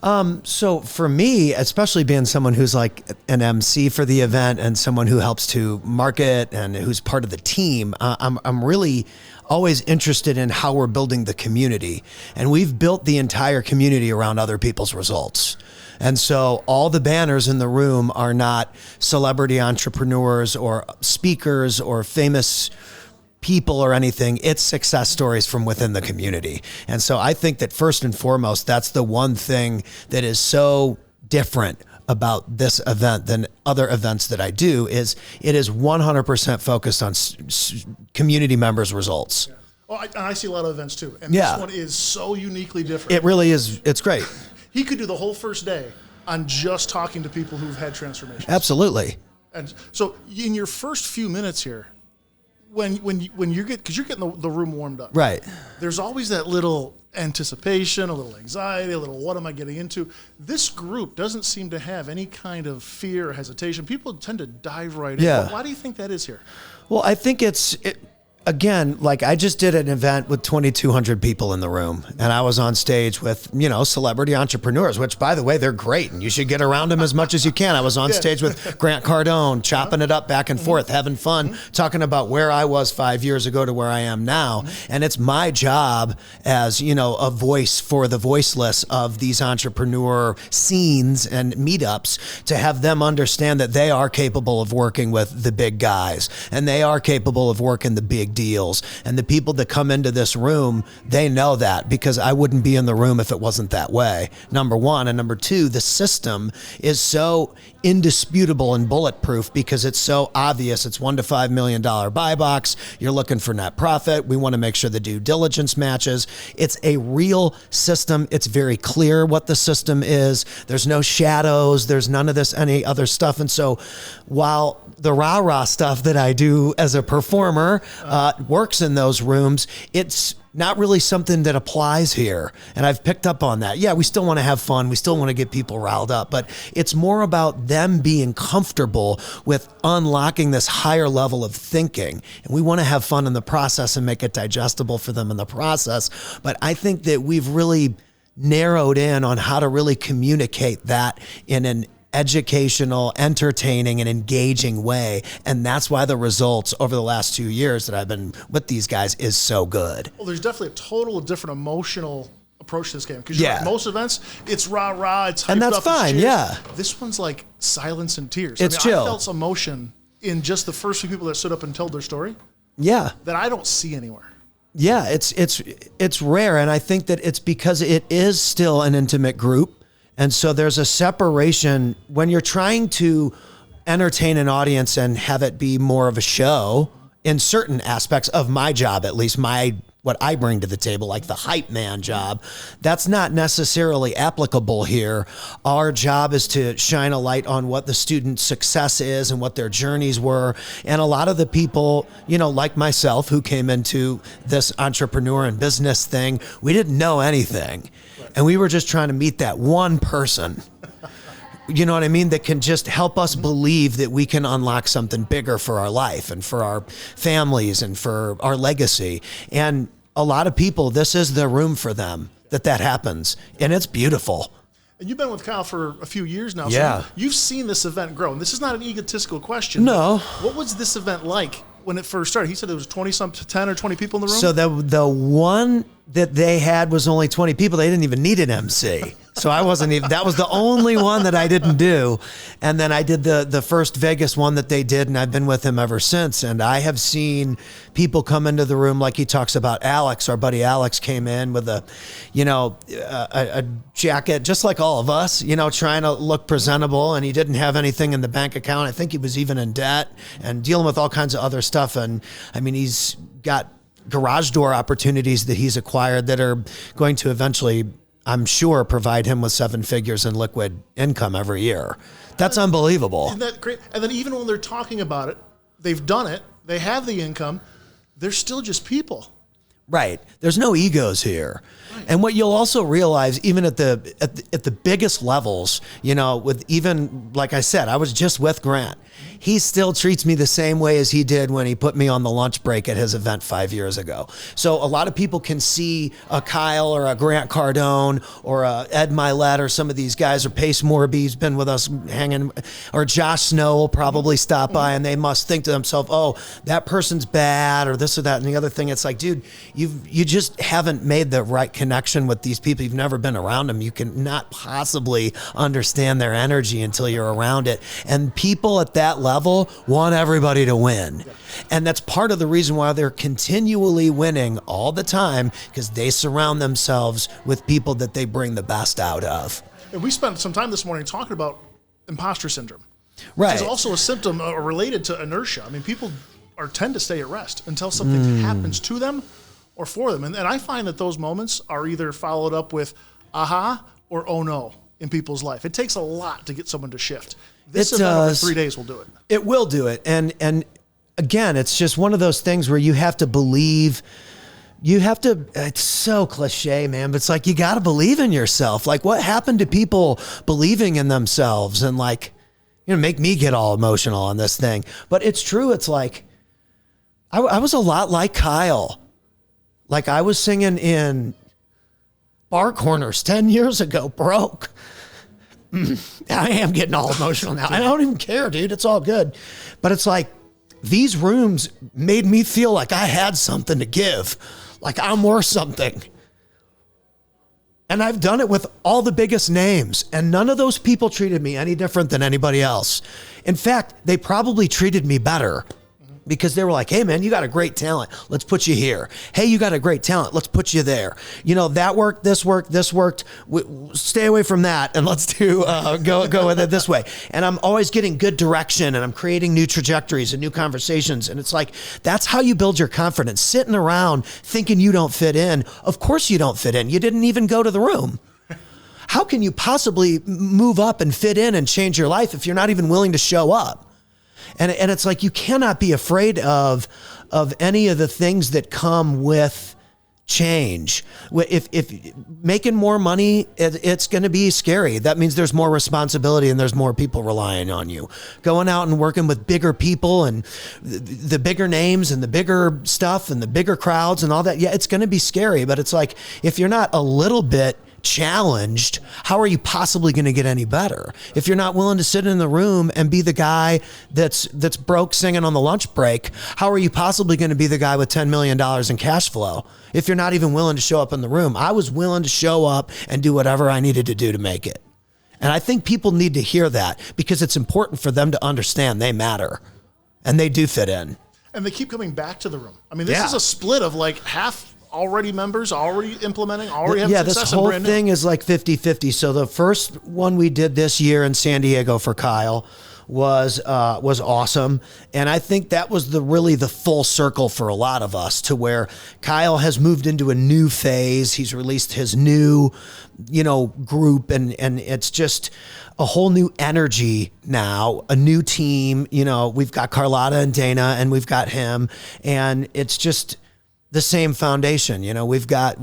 So for me, especially being someone who's like an MC for the event and someone who helps to market and who's part of the team, I'm really always interested in how we're building the community. And we've built the entire community around other people's results. And so all the banners in the room are not celebrity entrepreneurs or speakers or famous people or anything. It's success stories from within the community. And so I think that first and foremost, that's the one thing that is so different about this event than other events that I do is it is 100% focused on community members' results. Yeah. Well, I see a lot of events too. And this one is so uniquely different. It really is. It's great. He could do the whole first day on just talking to people who've had transformations. Absolutely. And so in your first few minutes here, when you get, because you're getting the room warmed up. Right. There's always that little anticipation, a little anxiety, a little what am I getting into? This group doesn't seem to have any kind of fear or hesitation. People tend to dive right in. Why do you think that is here? Well, I think again, like I just did an event with 2,200 people in the room and I was on stage with, celebrity entrepreneurs, which by the way, they're great and you should get around them as much as you can. I was on stage with Grant Cardone, chopping it up back and forth, having fun, talking about where I was 5 years ago to where I am now. And it's my job as, a voice for the voiceless of these entrepreneur scenes and meetups to have them understand that they are capable of working with the big guys and they are capable of working the big deals. And the people that come into this room, they know that because I wouldn't be in the room if it wasn't that way. Number one. And number two, the system is so indisputable and bulletproof because it's so obvious. It's $1 to $5 million buy box. You're looking for net profit. We want to make sure the due diligence matches. It's a real system. It's very clear what the system is. There's no shadows. There's none of this, any other stuff. And so while the rah-rah stuff that I do as a performer works in those rooms, it's not really something that applies here. And I've picked up on that. Yeah, we still want to have fun. We still want to get people riled up, but it's more about them being comfortable with unlocking this higher level of thinking. And we want to have fun in the process and make it digestible for them in the process. But I think that we've really narrowed in on how to really communicate that in an educational, entertaining, and engaging way. And that's why the results over the last 2 years that I've been with these guys is so good. Well, there's definitely a total different emotional approach to this game. Because at most events, it's rah-rah, it's hyped and that's up, fine, yeah. This one's like silence and tears. It's chill. I felt some emotion in just the first few people that stood up and told their story. Yeah. That I don't see anywhere. Yeah, it's rare. And I think that it's because it is still an intimate group. And so there's a separation when you're trying to entertain an audience and have it be more of a show in certain aspects of my job, at least what I bring to the table, like the hype man job. That's not necessarily applicable here. Our job is to shine a light on what the student success is and what their journeys were. And a lot of the people, like myself, who came into this entrepreneur and business thing, we didn't know anything. And we were just trying to meet that one person, you know what I mean, that can just help us believe that we can unlock something bigger for our life and for our families and for our legacy. And a lot of people, this is the room for them that happens. And it's beautiful. And you've been with Kyle for a few years now. Yeah. So you've seen this event grow. And this is not an egotistical question. No. What was this event like when it first started? He said there was 10 or 20 people in the room? So the one that they had was only 20 people. They didn't even need an MC. So I wasn't even, that was the only one that I didn't do. And then I did the first Vegas one that they did, and I've been with him ever since. And I have seen people come into the room like he talks about Alex. Our buddy Alex came in with a jacket, just like all of us, trying to look presentable, and he didn't have anything in the bank account. I think he was even in debt and dealing with all kinds of other stuff. And I mean, he's got garage door opportunities that he's acquired that are going to eventually, I'm sure, provide him with 7 figures in liquid income every year. That's unbelievable. Isn't that great? And then even when they're talking about it, they've done it, they have the income, they're still just people. Right. There's no egos here. Right. And what you'll also realize, even at the biggest levels, with even, like I said, I was just with Grant. He still treats me the same way as he did when he put me on the lunch break at his event 5 years ago. So a lot of people can see a Kyle or a Grant Cardone or a Ed Milet or some of these guys, or Pace Morby's been with us hanging, or Josh Snow will probably stop by, and they must think to themselves, oh, that person's bad or this or that and the other thing. It's like, dude, you just haven't made the right connection with these people. You've never been around them. You can not possibly understand their energy until you're around it. And people at that level want everybody to win. And that's part of the reason why they're continually winning all the time, because they surround themselves with people that they bring the best out of. And we spent some time this morning talking about imposter syndrome. Right. Which is also a symptom related to inertia. I mean, people tend to stay at rest until something happens to them or for them. And I find that those moments are either followed up with aha or oh no in people's life. It takes a lot to get someone to shift. This event over 3 days will do it. It will do it. And again, it's just one of those things where you have to believe. It's so cliche, man, but it's like, you got to believe in yourself. Like, what happened to people believing in themselves and make me get all emotional on this thing. But it's true. It's like, I was a lot like Kyle. Like, I was singing in bar corners 10 years ago, broke. I am getting all emotional now. I don't even care, dude. It's all good. But it's like, these rooms made me feel like I had something to give. Like, I'm worth something. And I've done it with all the biggest names, and none of those people treated me any different than anybody else. In fact, they probably treated me better, because they were like, hey, man, you got a great talent. Let's put you here. Hey, you got a great talent. Let's put you there. That worked, this worked, this worked. Stay away from that, and let's do go with it this way. And I'm always getting good direction, and I'm creating new trajectories and new conversations. And it's like, that's how you build your confidence. Sitting around thinking you don't fit in. Of course you don't fit in. You didn't even go to the room. How can you possibly move up and fit in and change your life if you're not even willing to show up? And it's like, you cannot be afraid of any of the things that come with change. If making more money, it's going to be scary. That means there's more responsibility and there's more people relying on you. Going out and working with bigger people and the bigger names and the bigger stuff and the bigger crowds and all that. Yeah, it's going to be scary, but it's like, if you're not a little bit challenged, how are you possibly going to get any better? If you're not willing to sit in the room and be the guy that's broke singing on the lunch break, how are you possibly going to be the guy with $10 million in cash flow if you're not even willing to show up in the room? I was willing to show up and do whatever I needed to do to make it. And I think people need to hear that, because it's important for them to understand they matter and they do fit in. And they keep coming back to the room. I mean, this is a split of like half already members, already implementing, already having success. This whole thing is like 50-50. So the first one we did this year in San Diego for Kyle was awesome. And I think that was really the full circle for a lot of us, to where Kyle has moved into a new phase. He's released his new, group, and it's just a whole new energy now, a new team. We've got Carlotta and Dana, and we've got him, and it's just the same foundation. We've got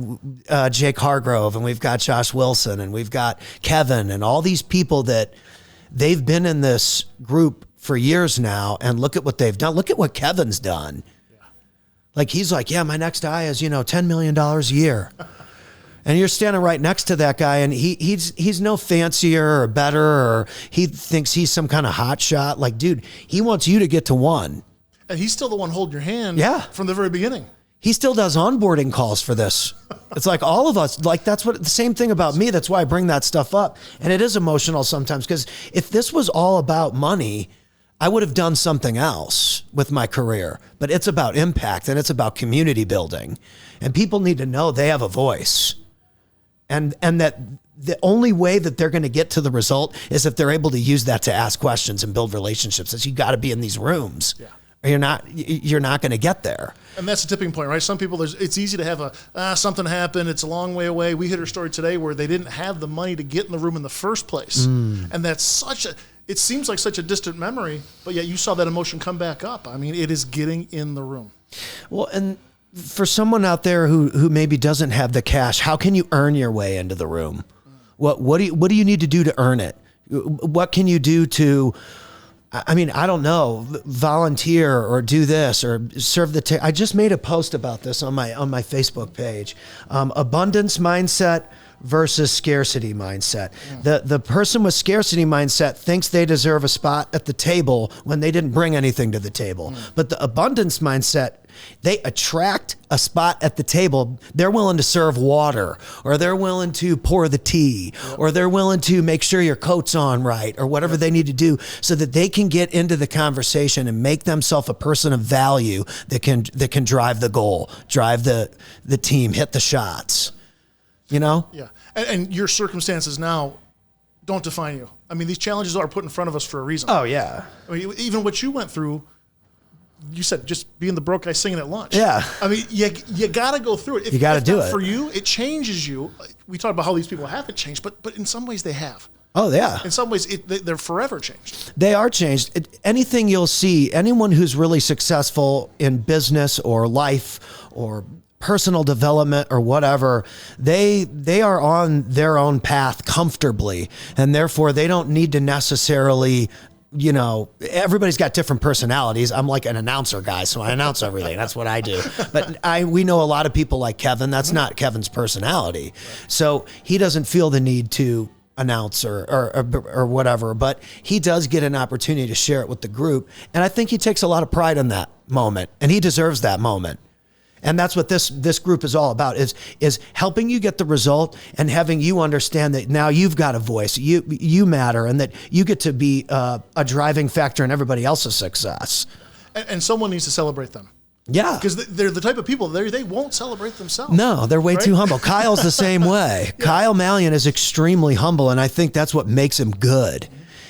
Jake Hargrove, and we've got Josh Wilson, and we've got Kevin, and all these people that they've been in this group for years now. And look at what they've done. Look at what Kevin's done. Yeah. Like, he's like, yeah, my next guy is, $10 million a year. And you're standing right next to that guy, and he's no fancier or better, or he thinks he's some kind of hot shot. Like, dude, he wants you to get to one. And he's still the one holding your hand from the very beginning. He still does onboarding calls for this. It's like, all of us, like, that's what the same thing about me. That's why I bring that stuff up. And it is emotional sometimes, because if this was all about money, I would have done something else with my career. But it's about impact, and it's about community building. And people need to know they have a voice. And that the only way that they're going to get to the result is if they're able to use that to ask questions and build relationships. It's, you got to be in these rooms. Yeah. Or you're not going to get there. And that's a tipping point, right? Some people, it's easy to have something happened. It's a long way away. We hit a story today where they didn't have the money to get in the room in the first place. And that's it seems like such a distant memory, but yet you saw that emotion come back up. I mean, it is getting in the room. Well, and for someone out there who maybe doesn't have the cash, how can you earn your way into the room? What do you need to do to earn it? What can you do to, I mean, I don't know, volunteer or do this or serve the I just made a post about this on my Facebook page. Abundance mindset versus scarcity mindset. The person with scarcity mindset thinks they deserve a spot at the table when they didn't bring anything to the table. But the abundance mindset, they attract a spot at the table. They're willing to serve water, or they're willing to pour the tea, or they're willing to make sure your coat's on right, or whatever they need to do so that they can get into the conversation and make themselves a person of value that can drive the goal, drive the team, hit the shots. You know? Yeah. And your circumstances now don't define you. I mean, these challenges are put in front of us for a reason. Oh, yeah. I mean, even what you went through, you said just being the broke guy singing at lunch. Yeah. I mean, you got to go through it. You got to do it. For you, it changes you. We talked about how these people haven't changed, but in some ways they have. Oh, yeah. In some ways, they're forever changed. They are changed. Anything you'll see, anyone who's really successful in business or life or personal development or whatever, they are on their own path comfortably, and therefore they don't need to necessarily, you know, everybody's got different personalities. I'm like an announcer guy, so I announce everything. That's what I do. But we know a lot of people like Kevin. That's not Kevin's personality. So he doesn't feel the need to announce or whatever, but he does get an opportunity to share it with the group. And I think he takes a lot of pride in that moment, and he deserves that moment. And that's what this group is all about, is helping you get the result and having you understand that now you've got a voice, you matter, and that you get to be a driving factor in everybody else's success. And someone needs to celebrate them. Yeah. Because they're the type of people, they won't celebrate themselves. No, they're way too humble. Kyle's the same way. Yeah. Kyle Mallien is extremely humble, and I think that's what makes him good.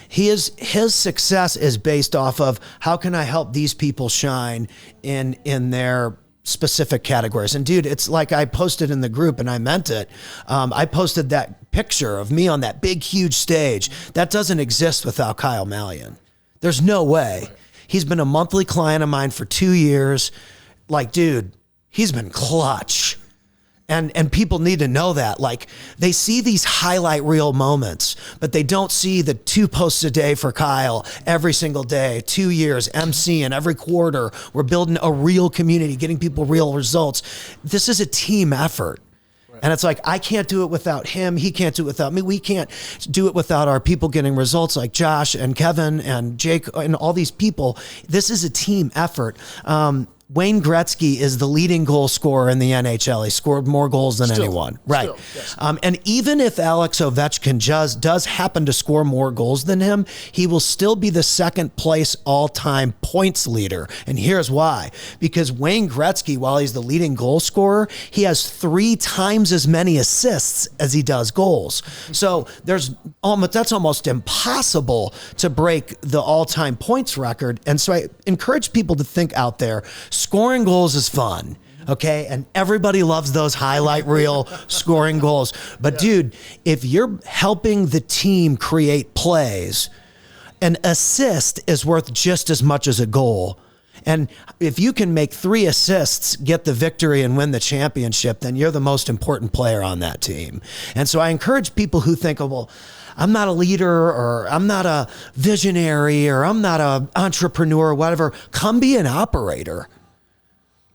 His success is based off of, how can I help these people shine in their specific categories. And dude, it's like I posted in the group, and I meant it. I posted that picture of me on that big, huge stage. That doesn't exist without Kyle Mallien. There's no way. He's been a monthly client of mine for 2 years. Like, dude, he's been clutch. And people need to know that. Like, they see these highlight reel moments, but they don't see the 2 posts a day for Kyle every single day, 2 years, MCing every quarter. We're building a real community, getting people real results. This is a team effort. Right. And it's like, I can't do it without him. He can't do it without me. We can't do it without our people getting results like Josh and Kevin and Jake and all these people. This is a team effort. Wayne Gretzky is the leading goal scorer in the NHL. He scored more goals than anyone. Right. Yes. And even if Alex Ovechkin does happen to score more goals than him, he will still be the second place all-time points leader. And here's why. Because Wayne Gretzky, while he's the leading goal scorer, he has 3 times as many assists as he does goals. So that's almost impossible to break the all-time points record. And so I encourage people to think out there. Scoring goals is fun, okay? And everybody loves those highlight reel scoring goals. But dude, if you're helping the team create plays, an assist is worth just as much as a goal. And if you can make 3 assists, get the victory and win the championship, then you're the most important player on that team. And so I encourage people who think, oh, well, I'm not a leader, or I'm not a visionary, or I'm not an entrepreneur, or whatever. Come be an operator.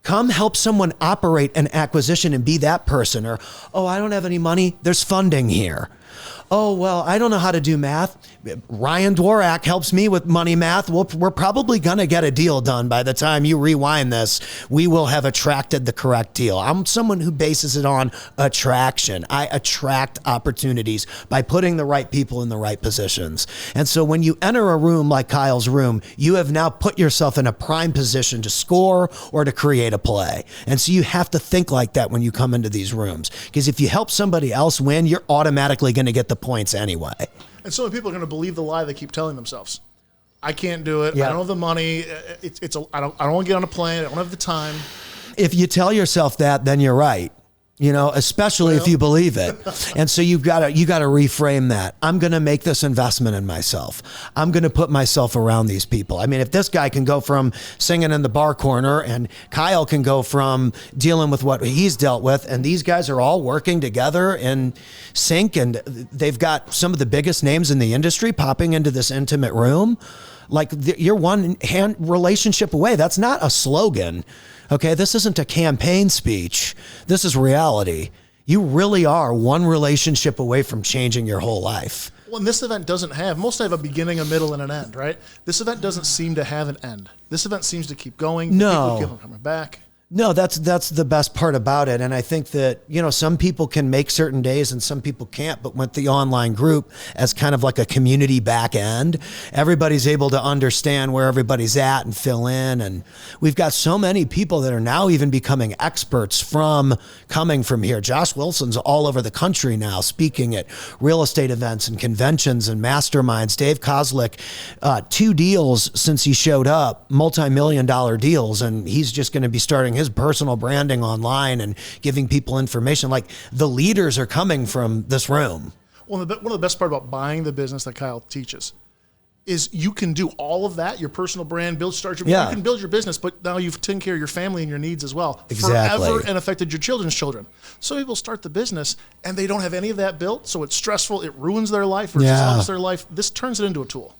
Come help someone operate an acquisition and be that person. Or, oh, I don't have any money. There's funding here. Oh, well, I don't know how to do math. Ryan Dworak helps me with money math. We're probably going to get a deal done by the time you rewind this. We will have attracted the correct deal. I'm someone who bases it on attraction. I attract opportunities by putting the right people in the right positions. And so when you enter a room like Kyle's room, you have now put yourself in a prime position to score or to create a play. And so you have to think like that when you come into these rooms. Because if you help somebody else win, you're automatically going to get the points anyway. And so many people are going to believe the lie they keep telling themselves. I can't do it. Yeah. I don't have the money. I don't want to get on a plane. I don't have the time. If you tell yourself that, then you're right. especially if you believe it. And so you got to reframe that. I'm going to make this investment in myself. I'm going to put myself around these people. I mean, if this guy can go from singing in the bar corner and Kyle can go from dealing with what he's dealt with, and these guys are all working together in sync, and they've got some of the biggest names in the industry popping into this intimate room. Like, you're one hand relationship away. That's not a slogan. Okay, this isn't a campaign speech. This is reality. You really are one relationship away from changing your whole life. Well, and this event doesn't have, most have a beginning, a middle, and an end, right? This event doesn't seem to have an end. This event seems to keep going. No. People keep coming back. No, that's the best part about it. And I think that, some people can make certain days and some people can't, but with the online group as kind of like a community back end, everybody's able to understand where everybody's at and fill in. And we've got so many people that are now even becoming experts from coming from here. Josh Wilson's all over the country now speaking at real estate events and conventions and masterminds. Dave Kozlik, 2 deals since he showed up, multi-million-dollar deals. And he's just going to be starting his personal branding online and giving people information. Like, the leaders are coming from this room. Well, one of the best part about buying the business that Kyle teaches is you can do all of that, your personal brand, you can build your business, but now you've taken care of your family and your needs as well. Exactly. Forever, and affected your children's children. Some people start the business and they don't have any of that built, so it's stressful, it ruins their life versus helps their life. This turns it into a tool.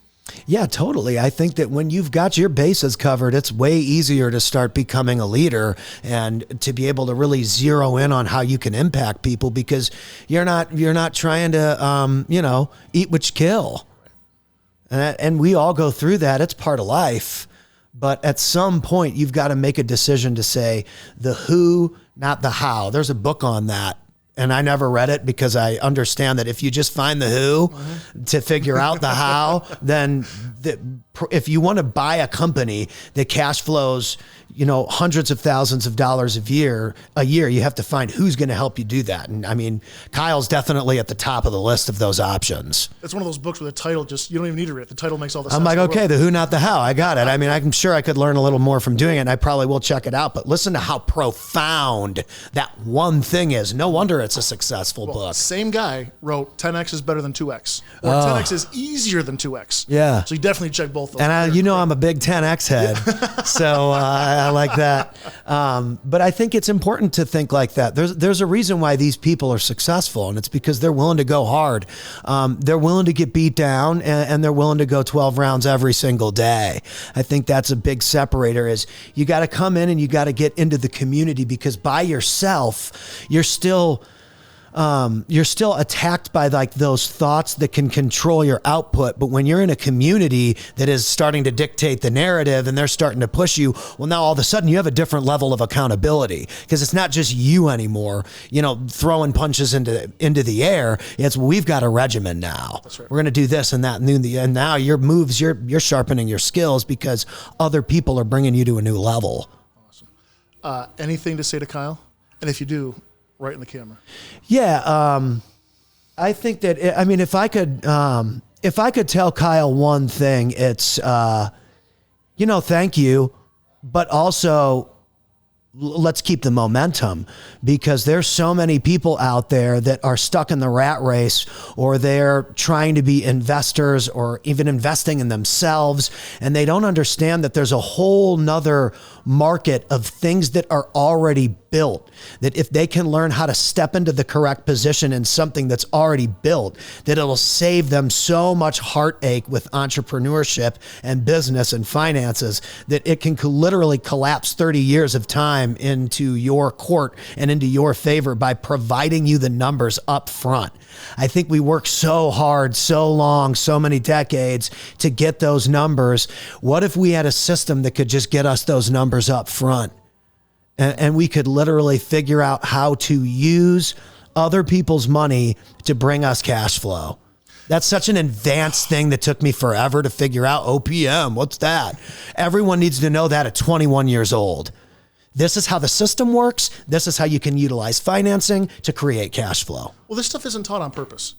Yeah, totally. I think that when you've got your bases covered, it's way easier to start becoming a leader and to be able to really zero in on how you can impact people, because you're not trying to, eat what you kill. And we all go through that. It's part of life. But at some point, you've got to make a decision to say the who, not the how. There's a book on that. And I never read it because I understand that if you just find the who to figure out the how, then if you want to buy a company that cash flows, hundreds of thousands of dollars a year, you have to find who's going to help you do that. And I mean, Kyle's definitely at the top of the list of those options. It's one of those books where the title you don't even need to read it. The title makes all the sense. I'm like, okay, the who, not the how. I got it. I mean, I'm sure I could learn a little more from doing it, and I probably will check it out. But listen to how profound that one thing is. No wonder it's a successful book. Same guy wrote 10X is better than 2X. Or 10X is easier than 2X. Yeah. So you definitely check both those. And I'm a big 10X head. So I like that. But I think it's important to think like that. There's a reason why these people are successful, and it's because they're willing to go hard. They're willing to get beat down, and they're willing to go 12 rounds every single day. I think that's a big separator. Is you got to come in and you got to get into the community, because by yourself, you're still attacked by like those thoughts that can control your output. But when you're in a community that is starting to dictate the narrative and they're starting to push you, well, now all of a sudden you have a different level of accountability, because it's not just you anymore, throwing punches into the air. It's, we've got a regimen now. That's right. We're going to do this and that. And now your moves, you're sharpening your skills because other people are bringing you to a new level. Awesome. Anything to say to Kyle? And if you do, right in the camera. Yeah. I think that, if I could tell Kyle one thing, it's, thank you, but also let's keep the momentum, because there's so many people out there that are stuck in the rat race, or they're trying to be investors or even investing in themselves. And they don't understand that there's a whole nother market of things that are already built, that if they can learn how to step into the correct position in something that's already built, that it'll save them so much heartache with entrepreneurship and business and finances, that it can literally collapse 30 years of time into your court and into your favor by providing you the numbers up front. I think we work so hard, so long, so many decades to get those numbers. What if we had a system that could just get us those numbers up front? And we could literally figure out how to use other people's money to bring us cash flow. That's such an advanced thing that took me forever to figure out. OPM, what's that? Everyone needs to know that at 21 years old. This is how the system works. This is how you can utilize financing to create cash flow. Well, this stuff isn't taught on purpose.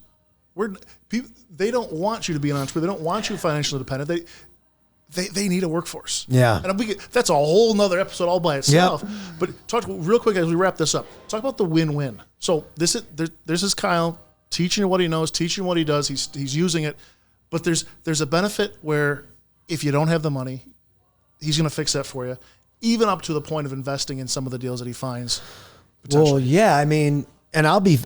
They don't want you to be an entrepreneur. They don't want you financially independent. they need a workforce. Yeah. And that's a whole nother episode all by itself. Yep. But talk real quick as we wrap this up. Talk about the win-win. So this is Kyle teaching you what he knows, teaching what he does. He's using it. But there's a benefit where if you don't have the money, he's going to fix that for you, even up to the point of investing in some of the deals that he finds. Well, yeah, I mean, and I'll be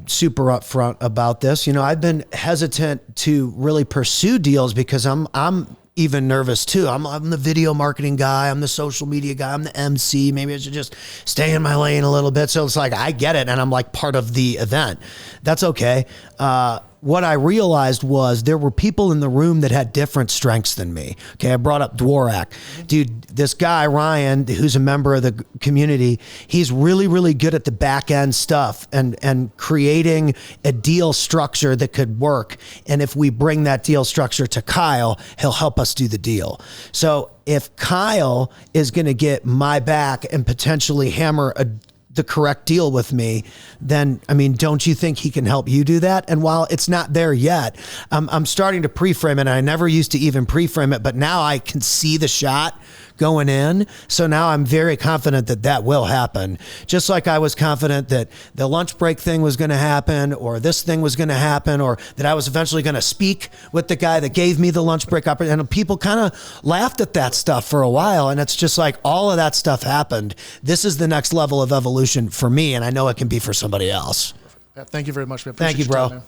super upfront about this. You know, I've been hesitant to really pursue deals because I'm even nervous too. I'm the video marketing guy. I'm the social media guy. I'm the MC. Maybe I should just stay in my lane a little bit. So it's like, I get it. And I'm like part of the event. That's okay. What I realized was there were people in the room that had different strengths than me. Okay, I brought up Dvorak. Dude, this guy, Ryan, who's a member of the community, he's really, really good at the back end stuff and creating a deal structure that could work. And if we bring that deal structure to Kyle, he'll help us do the deal. So if Kyle is going to get my back and potentially hammer the correct deal with me, then, I mean, don't you think he can help you do that? And while it's not there yet, I'm starting to pre-frame it. And I never used to even pre-frame it, but now I can see the shot going in. So now I'm very confident that will happen. Just like I was confident that the lunch break thing was going to happen, or this thing was going to happen, or that I was eventually going to speak with the guy that gave me the lunch break opportunity. And people kind of laughed at that stuff for a while. And it's just like all of that stuff happened. This is the next level of evolution for me. And I know it can be for somebody else. Pat, thank you very much. Thank you, bro. Time,